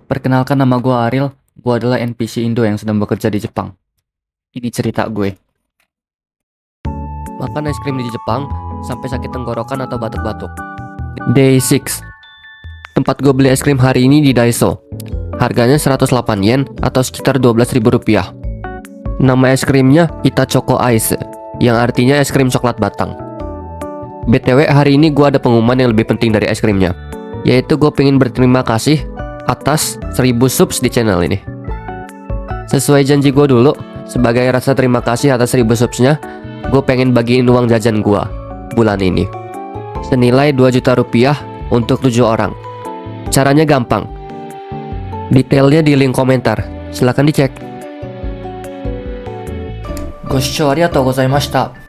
Perkenalkan, nama gue Ariel. Gue adalah NPC Indo yang sedang bekerja di Jepang. Ini cerita gue. Makan es krim di Jepang sampai sakit tenggorokan atau batuk-batuk. Day 6. Tempat gue beli es krim hari ini di Daiso. Harganya 108 yen atau sekitar 12.000 rupiah. Nama es krimnya Ita Choco Ice, yang artinya es krim coklat batang. BTW, hari ini gue ada pengumuman yang lebih penting dari es krimnya, yaitu gue pengen berterima kasih atas 1000 subs di channel ini. Sesuai janji gue dulu, sebagai rasa terima kasih atas 1000 subsnya, gue pengen bagiin uang jajan gue bulan ini senilai 2 juta rupiah untuk 7 orang. Caranya gampang, detailnya di link komentar, silahkan dicek. ご視聴ありがとうございました。